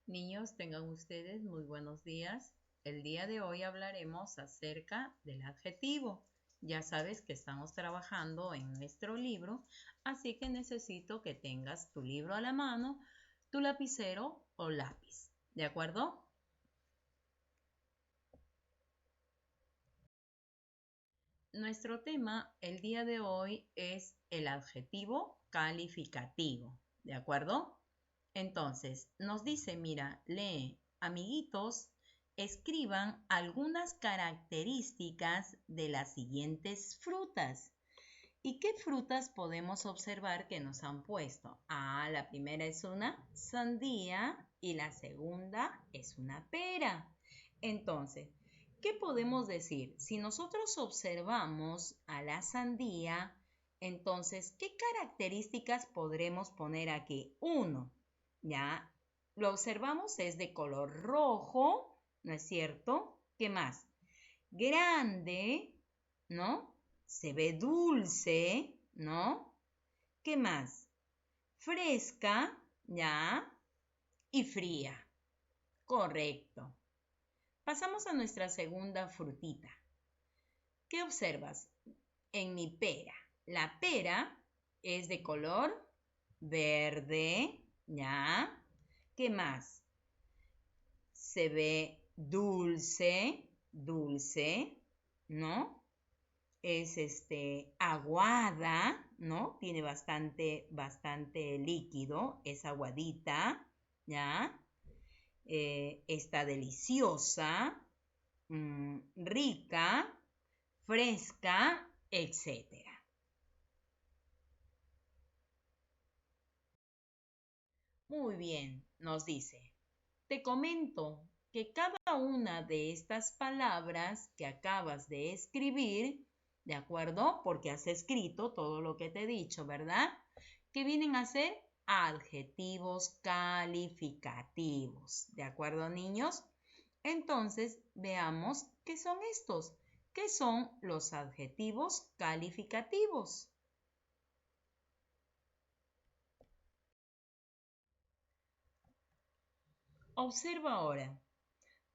Niños, tengan ustedes muy buenos días. El día de hoy hablaremos acerca del adjetivo. Ya sabes que estamos trabajando en nuestro libro, así que necesito que tengas tu libro a la mano, tu lapicero o lápiz. ¿De acuerdo? Nuestro tema el día de hoy es el adjetivo calificativo. ¿De acuerdo? Entonces, nos dice, mira, lee, amiguitos, escriban algunas características de las siguientes frutas. ¿Y qué frutas podemos observar que nos han puesto? La primera es una sandía y la segunda es una pera. Entonces, ¿qué podemos decir? Si nosotros observamos a la sandía, entonces, ¿qué características podremos poner aquí? Uno, ya lo observamos, es de color rojo, ¿no es cierto? ¿Qué más? Grande, ¿no? Se ve dulce, ¿no? ¿Qué más? Fresca, ¿ya? Y fría. Correcto. Pasamos a nuestra segunda frutita. ¿Qué observas? En mi pera. La pera es de color verde, ¿ya? ¿Qué más? Se ve dulce, ¿no? Es aguada, ¿no? Tiene bastante líquido, es aguadita, ¿ya? Está deliciosa, rica, fresca, etcétera. Muy bien, nos dice. Te comento que cada una de estas palabras que acabas de escribir, ¿de acuerdo? Porque has escrito todo lo que te he dicho, ¿verdad? Que vienen a ser adjetivos calificativos, ¿de acuerdo, niños? Entonces, veamos qué son estos. ¿Qué son los adjetivos calificativos? Observa ahora.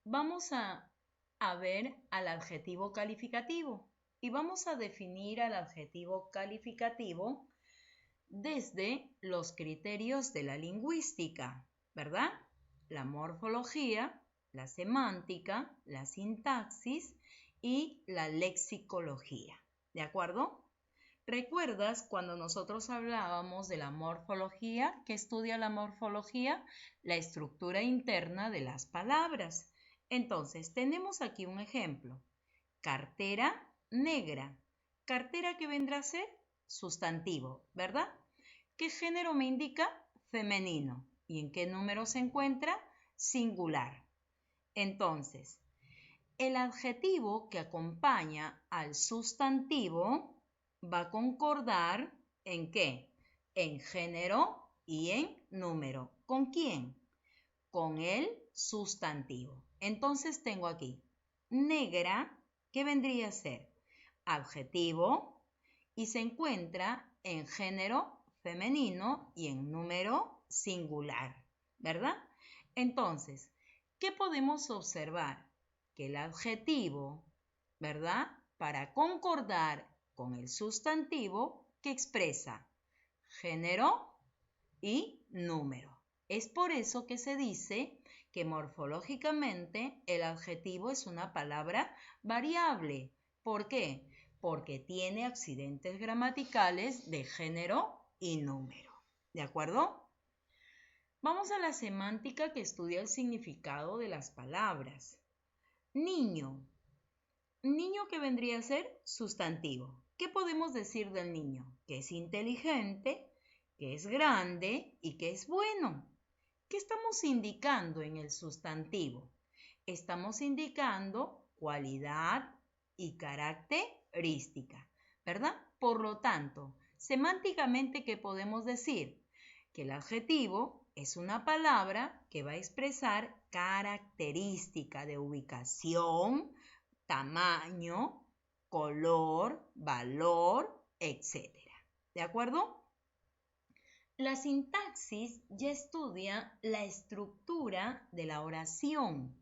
Vamos a ver al adjetivo calificativo y vamos a definir al adjetivo calificativo desde los criterios de la lingüística, ¿verdad? La morfología, la semántica, la sintaxis y la lexicología, ¿de acuerdo? ¿Recuerdas cuando nosotros hablábamos de la morfología? ¿Qué estudia la morfología? La estructura interna de las palabras. Entonces, tenemos aquí un ejemplo. Cartera negra. ¿Cartera qué vendrá a ser? Sustantivo, ¿verdad? ¿Qué género me indica? Femenino. ¿Y en qué número se encuentra? Singular. Entonces, el adjetivo que acompaña al sustantivo va a concordar ¿en qué? En género y en número. ¿Con quién? Con el sustantivo. Entonces tengo aquí negra, ¿qué vendría a ser? Adjetivo y se encuentra en género femenino y en número singular, ¿verdad? Entonces, ¿qué podemos observar? Que el adjetivo, ¿verdad? Para concordar con el sustantivo que expresa género y número. Es por eso que se dice que morfológicamente el adjetivo es una palabra variable. ¿Por qué? Porque tiene accidentes gramaticales de género y número. ¿De acuerdo? Vamos a la semántica que estudia el significado de las palabras. Niño. Niño que vendría a ser sustantivo. ¿Qué podemos decir del niño? Que es inteligente, que es grande y que es bueno. ¿Qué estamos indicando en el sustantivo? Estamos indicando cualidad y característica, ¿verdad? Por lo tanto, semánticamente, ¿qué podemos decir? Que el adjetivo es una palabra que va a expresar característica de ubicación, tamaño, color, valor, etc. ¿De acuerdo? La sintaxis ya estudia la estructura de la oración,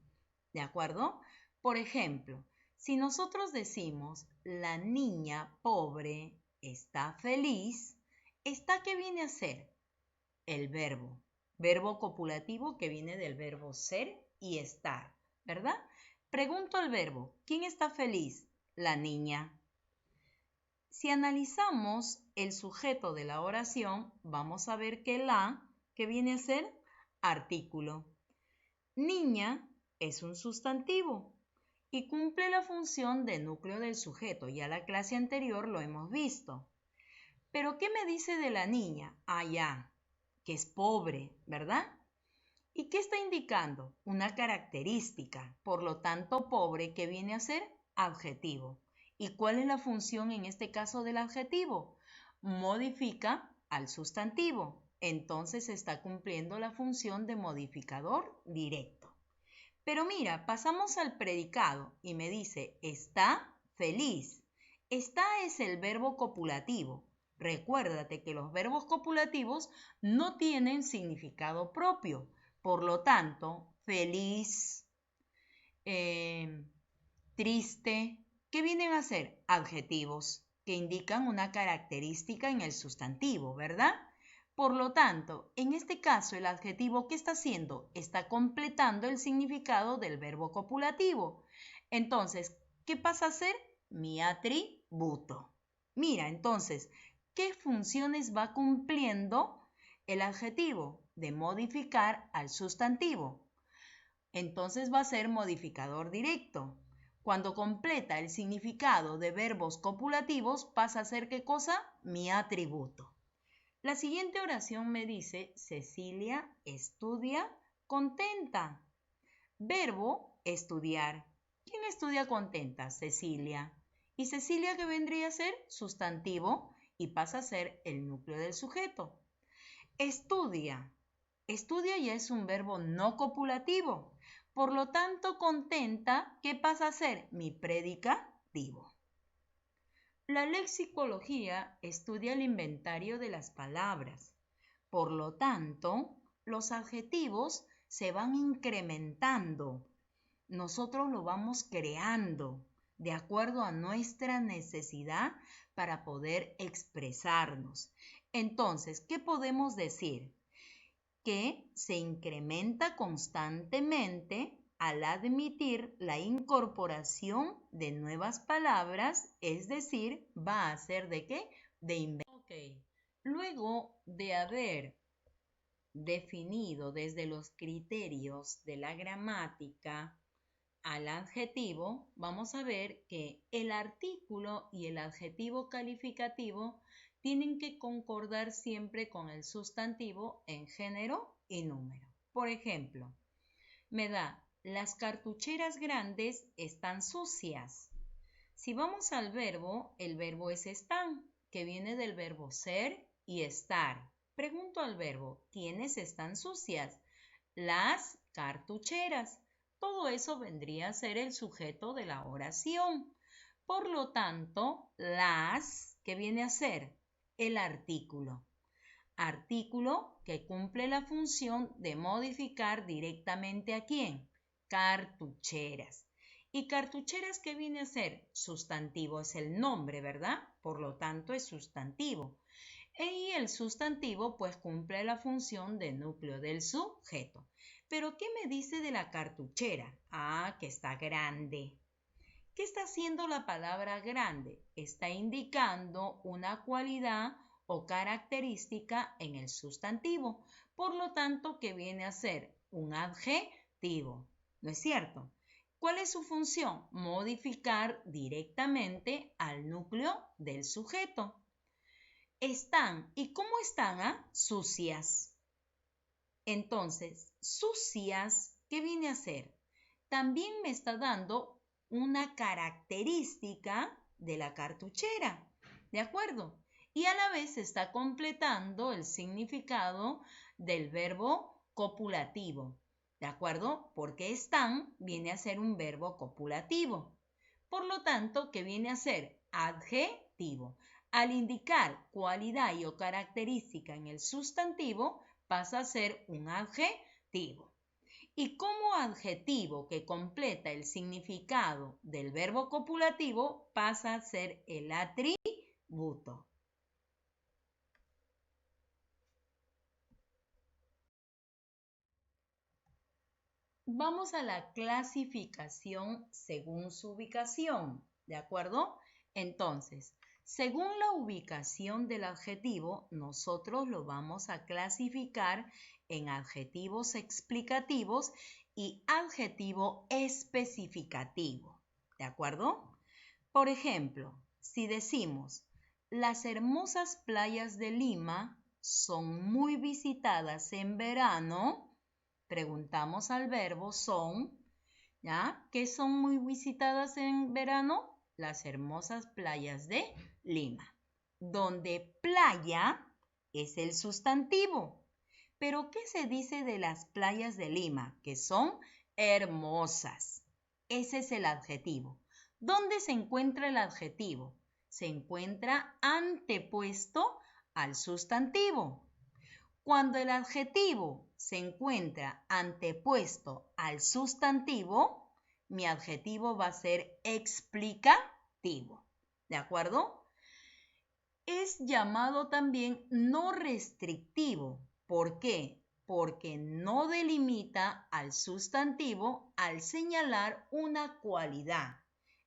¿de acuerdo? Por ejemplo, si nosotros decimos la niña pobre está feliz, ¿está qué viene a ser? El verbo copulativo que viene del verbo ser y estar, ¿verdad? Pregunto al verbo, ¿quién está feliz? La niña. Si analizamos el sujeto de la oración, vamos a ver que la, que viene a ser artículo. Niña es un sustantivo y cumple la función de núcleo del sujeto. Ya la clase anterior lo hemos visto. ¿Pero qué me dice de la niña? Ah, ya, que es pobre, ¿verdad? ¿Y qué está indicando? Una característica. Por lo tanto, pobre, ¿qué viene a ser? Adjetivo. ¿Y cuál es la función en este caso del adjetivo? Modifica al sustantivo. Entonces está cumpliendo la función de modificador directo. Pero mira, pasamos al predicado y me dice, está feliz. Está es el verbo copulativo. Recuérdate que los verbos copulativos no tienen significado propio. Por lo tanto, feliz, triste, ¿qué vienen a ser? Adjetivos que indican una característica en el sustantivo, ¿verdad? Por lo tanto, en este caso, el adjetivo, ¿qué está haciendo? Está completando el significado del verbo copulativo. Entonces, ¿qué pasa a ser? Mi atributo. Mira, entonces, ¿qué funciones va cumpliendo el adjetivo? De modificar al sustantivo. Entonces va a ser modificador directo. Cuando completa el significado de verbos copulativos, pasa a ser ¿qué cosa? Mi atributo. La siguiente oración me dice, Cecilia estudia contenta. Verbo, estudiar. ¿Quién estudia contenta? Cecilia. ¿Y Cecilia qué vendría a ser? Sustantivo y pasa a ser el núcleo del sujeto. Estudia. Estudia ya es un verbo no copulativo. Por lo tanto, contenta, ¿qué pasa a ser? Mi predicativo. La lexicología estudia el inventario de las palabras. Por lo tanto, los adjetivos se van incrementando. Nosotros lo vamos creando de acuerdo a nuestra necesidad para poder expresarnos. Entonces, ¿qué podemos decir? Que se incrementa constantemente al admitir la incorporación de nuevas palabras, es decir, va a ser ¿de qué? De inventar. Okay. Luego de haber definido desde los criterios de la gramática al adjetivo, vamos a ver que el artículo y el adjetivo calificativo tienen que concordar siempre con el sustantivo en género y número. Por ejemplo, me da, las cartucheras grandes están sucias. Si vamos al verbo, el verbo es están, que viene del verbo ser y estar. Pregunto al verbo, ¿quiénes están sucias? Las cartucheras. Todo eso vendría a ser el sujeto de la oración. Por lo tanto, las, ¿qué viene a ser? El artículo. Artículo que cumple la función de modificar directamente ¿a quién? Cartucheras. ¿Y cartucheras qué viene a ser? Sustantivo es el nombre, ¿verdad? Por lo tanto es sustantivo. Y el sustantivo pues cumple la función de núcleo del sujeto. ¿Pero qué me dice de la cartuchera? Ah, que está grande. ¿Qué está haciendo la palabra grande? Está indicando una cualidad o característica en el sustantivo. Por lo tanto, ¿qué viene a ser? Un adjetivo. ¿No es cierto? ¿Cuál es su función? Modificar directamente al núcleo del sujeto. Están. ¿Y cómo están? Sucias. Entonces, sucias, ¿qué viene a ser? También me está dando una característica de la cartuchera, ¿de acuerdo? Y a la vez está completando el significado del verbo copulativo, ¿de acuerdo? Porque están viene a ser un verbo copulativo. Por lo tanto, ¿qué viene a ser? Adjetivo. Al indicar cualidad y o característica en el sustantivo, pasa a ser un adjetivo. Y como adjetivo que completa el significado del verbo copulativo, pasa a ser el atributo. Vamos a la clasificación según su ubicación, ¿de acuerdo? Entonces, según la ubicación del adjetivo, nosotros lo vamos a clasificar en adjetivos explicativos y adjetivo especificativo, ¿de acuerdo? Por ejemplo, si decimos, las hermosas playas de Lima son muy visitadas en verano, preguntamos al verbo son, ¿ya? ¿Qué son muy visitadas en verano? Las hermosas playas de Lima, donde playa es el sustantivo. Pero ¿qué se dice de las playas de Lima? Que son hermosas. Ese es el adjetivo. ¿Dónde se encuentra el adjetivo? Se encuentra antepuesto al sustantivo. Cuando el adjetivo se encuentra antepuesto al sustantivo, mi adjetivo va a ser explicativo. ¿De acuerdo? Es llamado también no restrictivo. ¿Por qué? Porque no delimita al sustantivo al señalar una cualidad.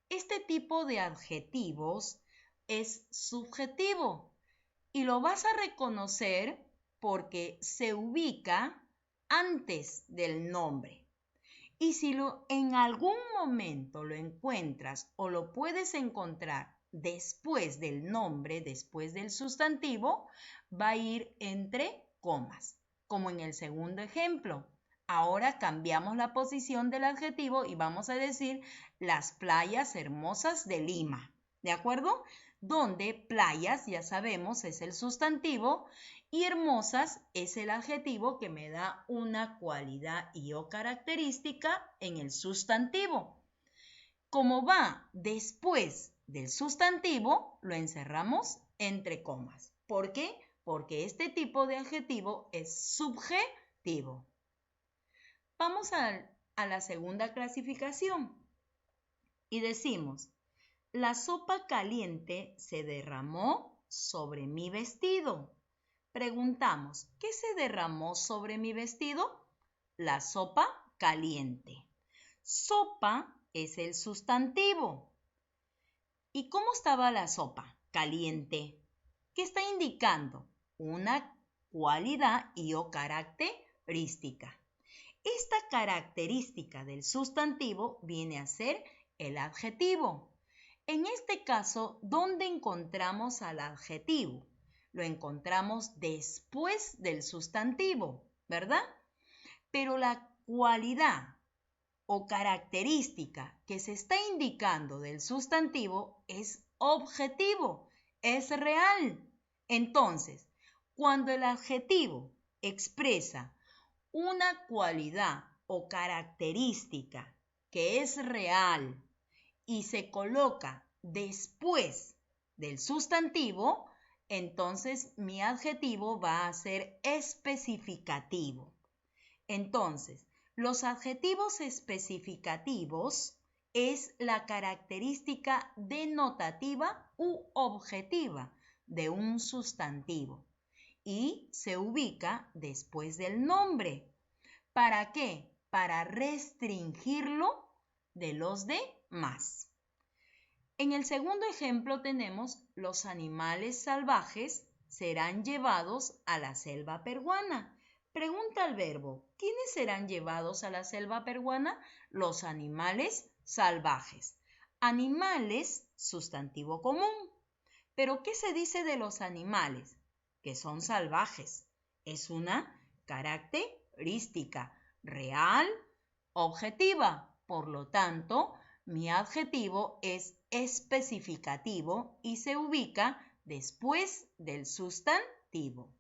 Este tipo de adjetivos es subjetivo y lo vas a reconocer porque se ubica antes del nombre. Y si en algún momento lo encuentras o lo puedes encontrar después del nombre, después del sustantivo, va a ir entre comas, como en el segundo ejemplo. Ahora cambiamos la posición del adjetivo y vamos a decir las playas hermosas de Lima, ¿de acuerdo? Donde playas, ya sabemos, es el sustantivo y hermosas es el adjetivo que me da una cualidad y o característica en el sustantivo. Como va después del sustantivo, lo encerramos entre comas. ¿Por qué? Porque este tipo de adjetivo es subjetivo. Vamos a la segunda clasificación y decimos, la sopa caliente se derramó sobre mi vestido. Preguntamos, ¿qué se derramó sobre mi vestido? La sopa caliente. Sopa es el sustantivo. ¿Y cómo estaba la sopa? Caliente. ¿Qué está indicando? Una cualidad y o característica. Esta característica del sustantivo viene a ser el adjetivo. En este caso, ¿dónde encontramos al adjetivo? Lo encontramos después del sustantivo, ¿verdad? Pero la cualidad o característica que se está indicando del sustantivo es objetivo, es real. Entonces, cuando el adjetivo expresa una cualidad o característica que es real y se coloca después del sustantivo, entonces mi adjetivo va a ser especificativo. Entonces, los adjetivos especificativos es la característica denotativa u objetiva de un sustantivo y se ubica después del nombre. ¿Para qué? Para restringirlo de los demás. En el segundo ejemplo tenemos los animales salvajes serán llevados a la selva peruana. Pregunta al verbo, ¿quiénes serán llevados a la selva peruana? Los animales salvajes. Animales, sustantivo común. ¿Pero qué se dice de los animales? Que son salvajes. Es una característica real, objetiva. Por lo tanto, mi adjetivo es especificativo y se ubica después del sustantivo.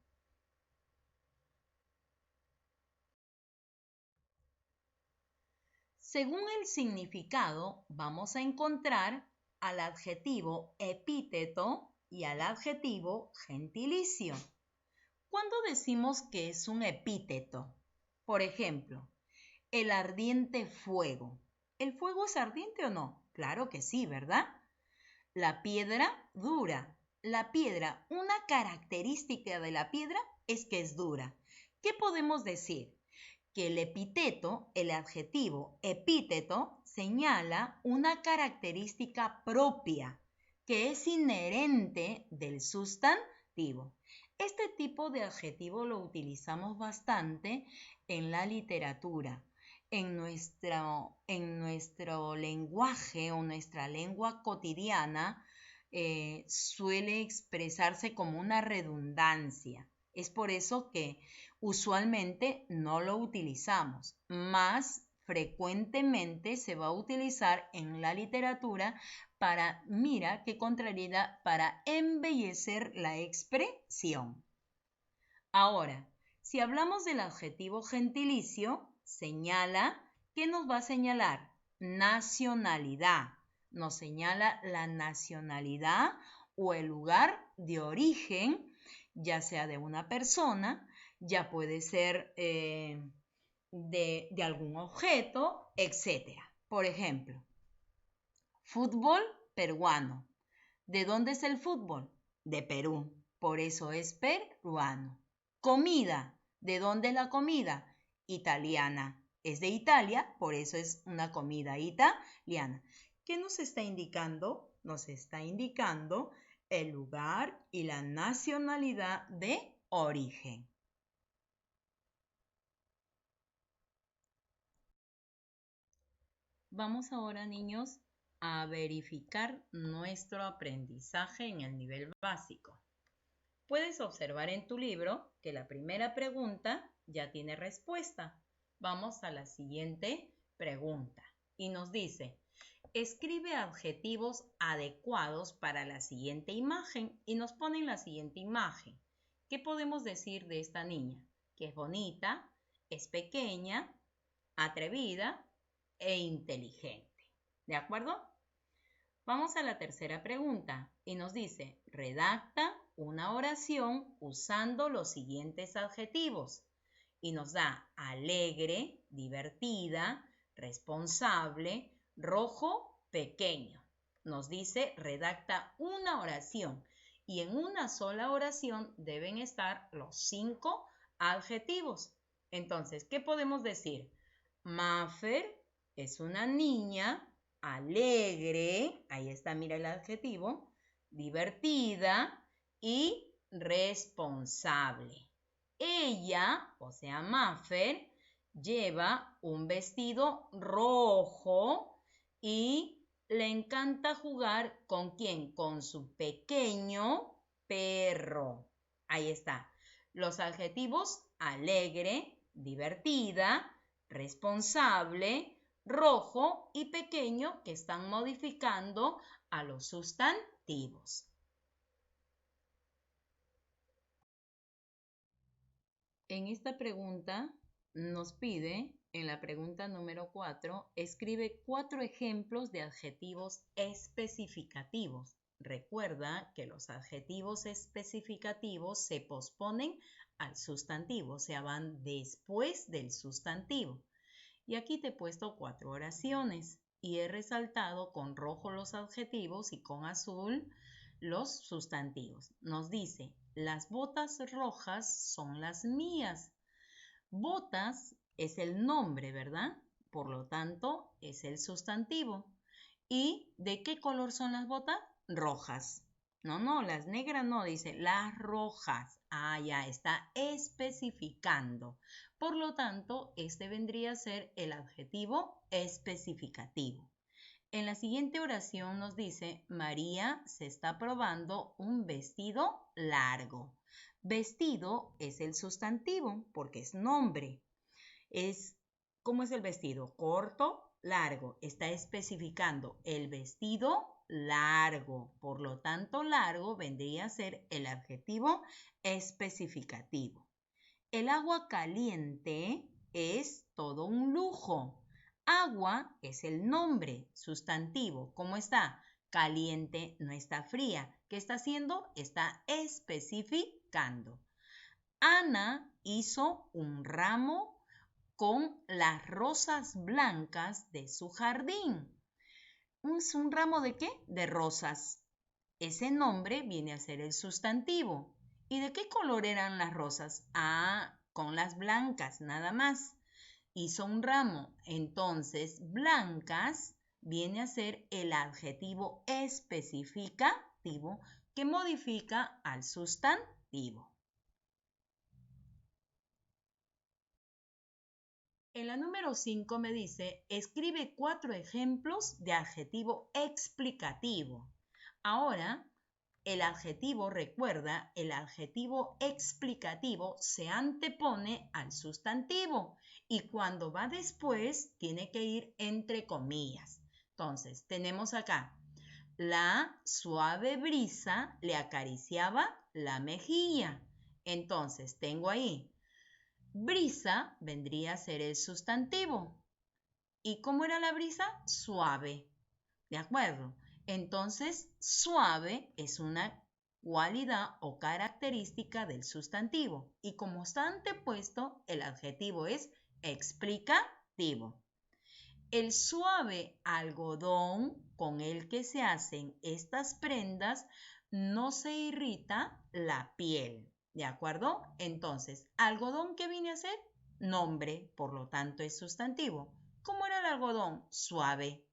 Según el significado, vamos a encontrar al adjetivo epíteto y al adjetivo gentilicio. ¿Cuándo decimos que es un epíteto? Por ejemplo, el ardiente fuego. ¿El fuego es ardiente o no? Claro que sí, ¿verdad? La piedra dura. La piedra, una característica de la piedra es que es dura. ¿Qué podemos decir? Que el epíteto, el adjetivo epíteto, señala una característica propia que es inherente del sustantivo. Este tipo de adjetivo lo utilizamos bastante en la literatura. En nuestro lenguaje o nuestra lengua cotidiana suele expresarse como una redundancia. Es por eso que usualmente no lo utilizamos, más frecuentemente se va a utilizar en la literatura para, mira qué contrariedad, para embellecer la expresión. Ahora, si hablamos del adjetivo gentilicio, señala, ¿qué nos va a señalar? Nacionalidad. Nos señala la nacionalidad o el lugar de origen, ya sea de una persona, ya puede ser de algún objeto, etc. Por ejemplo, fútbol peruano. ¿De dónde es el fútbol? De Perú. Por eso es peruano. Comida. ¿De dónde es la comida? Italiana. Es de Italia, por eso es una comida italiana. ¿Qué nos está indicando? Nos está indicando el lugar y la nacionalidad de origen. Vamos ahora, niños, a verificar nuestro aprendizaje en el nivel básico. Puedes observar en tu libro que la primera pregunta ya tiene respuesta. Vamos a la siguiente pregunta y nos dice, escribe adjetivos adecuados para la siguiente imagen y nos ponen la siguiente imagen. ¿Qué podemos decir de esta niña? Que es bonita, es pequeña, atrevida e inteligente. ¿De acuerdo? Vamos a la tercera pregunta y nos dice, redacta una oración usando los siguientes adjetivos. Y nos da alegre, divertida, responsable, rojo, pequeño. Nos dice, redacta una oración y en una sola oración deben estar los 5 adjetivos. Entonces, ¿qué podemos decir? Mafer es una niña alegre, ahí está, mira el adjetivo, divertida y responsable. Ella, o sea, Mafer, lleva un vestido rojo y le encanta jugar ¿con quién? Con su pequeño perro. Ahí está. Los adjetivos alegre, divertida, responsable, rojo y pequeño que están modificando a los sustantivos. En esta pregunta nos pide, en la pregunta número 4, escribe 4 ejemplos de adjetivos especificativos. Recuerda que los adjetivos especificativos se posponen al sustantivo, o sea, van después del sustantivo. Y aquí te he puesto 4 oraciones y he resaltado con rojo los adjetivos y con azul los sustantivos. Nos dice, las botas rojas son las mías. Botas es el nombre, ¿verdad? Por lo tanto, es el sustantivo. ¿Y de qué color son las botas? Rojas. No, las negras no, dice las rojas. Ah, ya está especificando. Por lo tanto, este vendría a ser el adjetivo especificativo. En la siguiente oración nos dice, María se está probando un vestido largo. Vestido es el sustantivo porque es nombre. ¿Cómo es el vestido? Corto, largo. Está especificando el vestido largo. Por lo tanto, largo vendría a ser el adjetivo especificativo. El agua caliente es todo un lujo. Agua es el nombre sustantivo. ¿Cómo está? Caliente, no está fría. ¿Qué está haciendo? Está especificando. Ana hizo un ramo con las rosas blancas de su jardín. ¿Un ramo de qué? De rosas. Ese nombre viene a ser el sustantivo. ¿Y de qué color eran las rosas? Ah, con las blancas, nada más. Hizo un ramo. Entonces, blancas viene a ser el adjetivo especificativo que modifica al sustantivo. En la número 5 me dice, escribe 4 ejemplos de adjetivo explicativo. Ahora, el adjetivo, recuerda, el adjetivo explicativo se antepone al sustantivo y cuando va después tiene que ir entre comillas. Entonces, tenemos acá, la suave brisa le acariciaba la mejilla. Entonces, tengo ahí, brisa vendría a ser el sustantivo. ¿Y cómo era la brisa? Suave. ¿De acuerdo? Entonces, suave es una cualidad o característica del sustantivo. Y como está antepuesto, el adjetivo es explicativo. El suave algodón con el que se hacen estas prendas no se irrita la piel. ¿De acuerdo? Entonces, algodón, ¿qué viene a ser? Nombre, por lo tanto es sustantivo. ¿Cómo era el algodón? Suave.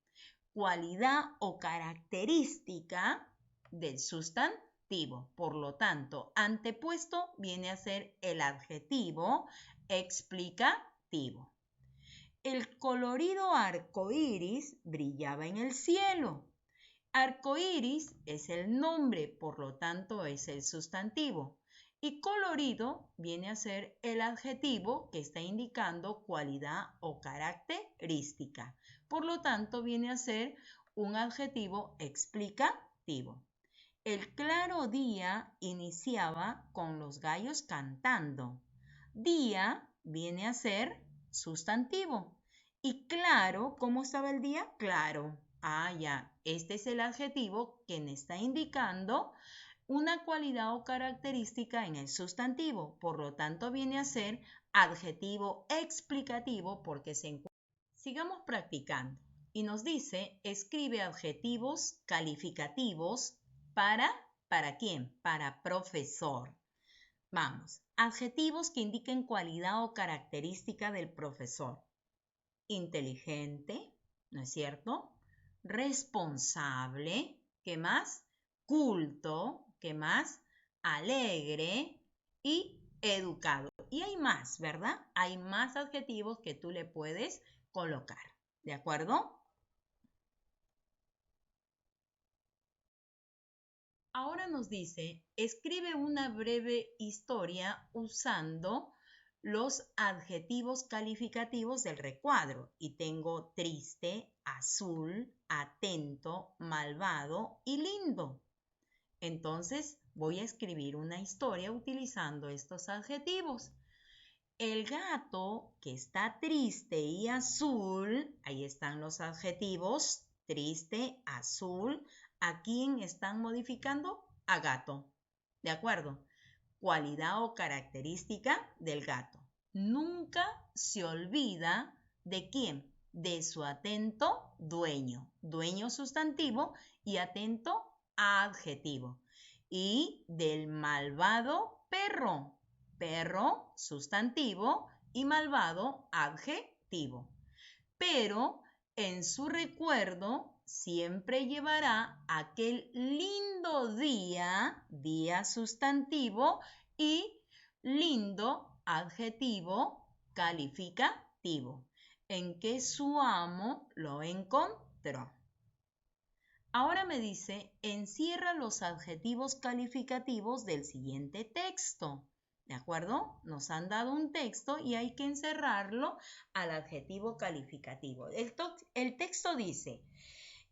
Cualidad o característica del sustantivo. Por lo tanto, antepuesto viene a ser el adjetivo explicativo. El colorido arco iris brillaba en el cielo. Arco iris es el nombre, por lo tanto es el sustantivo. Y colorido viene a ser el adjetivo que está indicando cualidad o característica. Por lo tanto, viene a ser un adjetivo explicativo. El claro día iniciaba con los gallos cantando. Día viene a ser sustantivo. Y claro, ¿cómo estaba el día? Claro. Ah, ya. Este es el adjetivo que me está indicando una cualidad o característica en el sustantivo. Por lo tanto, viene a ser adjetivo explicativo porque se encuentra. Sigamos practicando. Y nos dice, escribe adjetivos calificativos ¿para quién? Para profesor. Vamos, adjetivos que indiquen cualidad o característica del profesor. Inteligente, ¿no es cierto? Responsable, ¿qué más? Culto, ¿qué más? Alegre y educado. Y hay más, ¿verdad? Hay más adjetivos que tú le puedes colocar, ¿de acuerdo? Ahora nos dice, escribe una breve historia usando los adjetivos calificativos del recuadro. Y tengo triste, azul, atento, malvado y lindo. Entonces voy a escribir una historia utilizando estos adjetivos. El gato que está triste y azul, ahí están los adjetivos, triste, azul. ¿A quién están modificando? A gato. ¿De acuerdo? Cualidad o característica del gato. Nunca se olvida de quién, de su atento dueño. Dueño sustantivo y atento adjetivo. Y del malvado perro. Perro sustantivo y malvado adjetivo. Pero en su recuerdo siempre llevará aquel lindo día, día sustantivo, y lindo adjetivo calificativo, en que su amo lo encontró. Ahora me dice, encierra los adjetivos calificativos del siguiente texto. ¿De acuerdo? Nos han dado un texto y hay que encerrarlo al adjetivo calificativo. El texto dice,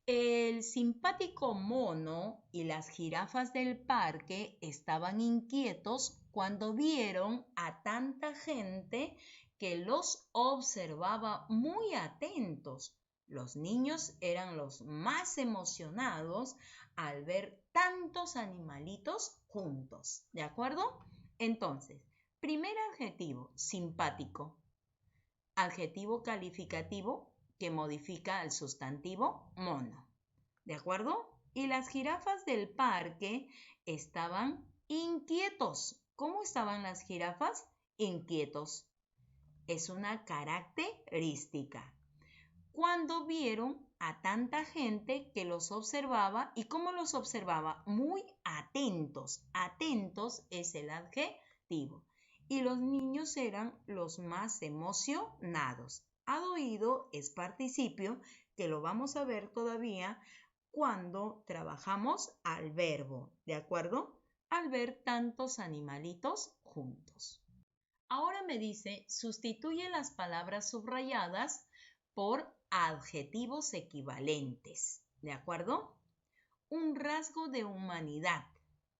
el simpático mono y las jirafas del parque estaban inquietos cuando vieron a tanta gente que los observaba muy atentos. Los niños eran los más emocionados al ver tantos animalitos juntos, ¿de acuerdo? Entonces, primer adjetivo, simpático. Adjetivo calificativo que modifica al sustantivo mono, ¿de acuerdo? Y las jirafas del parque estaban inquietos. ¿Cómo estaban las jirafas? Inquietos. Es una característica. Cuando vieron a tanta gente que los observaba, ¿y cómo los observaba? Muy atentos. Atentos es el adjetivo. Y los niños eran los más emocionados. Had oído es participio, que lo vamos a ver todavía cuando trabajamos al verbo, ¿de acuerdo? Al ver tantos animalitos juntos. Ahora me dice, sustituye las palabras subrayadas por adjetivos equivalentes, ¿de acuerdo? Un rasgo de humanidad.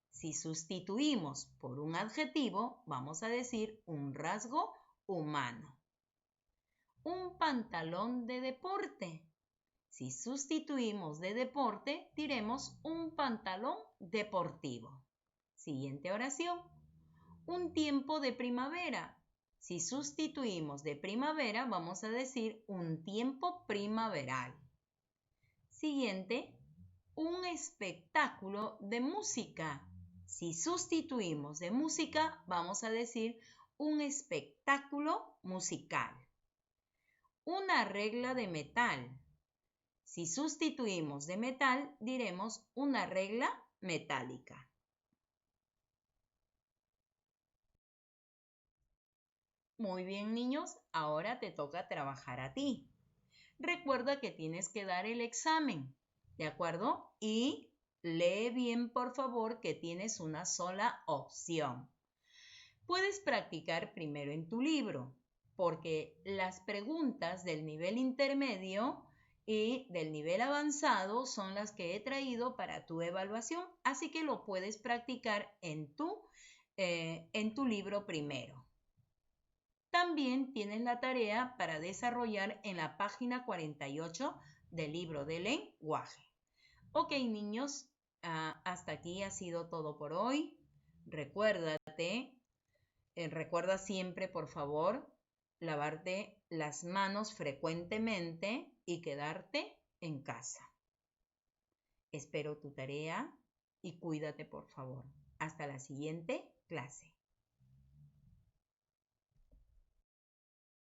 Si sustituimos por un adjetivo, vamos a decir un rasgo humano. Un pantalón de deporte. Si sustituimos de deporte, diremos un pantalón deportivo. Siguiente oración. Un tiempo de primavera. Si sustituimos de primavera, vamos a decir un tiempo primaveral. Siguiente, un espectáculo de música. Si sustituimos de música, vamos a decir un espectáculo musical. Una regla de metal. Si sustituimos de metal, diremos una regla metálica. Muy bien, niños, ahora te toca trabajar a ti. Recuerda que tienes que dar el examen, ¿de acuerdo? Y lee bien, por favor, que tienes una sola opción. Puedes practicar primero en tu libro, porque las preguntas del nivel intermedio y del nivel avanzado son las que he traído para tu evaluación, así que lo puedes practicar en tu libro primero. También tienes la tarea para desarrollar en la página 48 del libro de lenguaje. Ok, niños, hasta aquí ha sido todo por hoy. Recuerda siempre, por favor, lavarte las manos frecuentemente y quedarte en casa. Espero tu tarea y cuídate, por favor. Hasta la siguiente clase.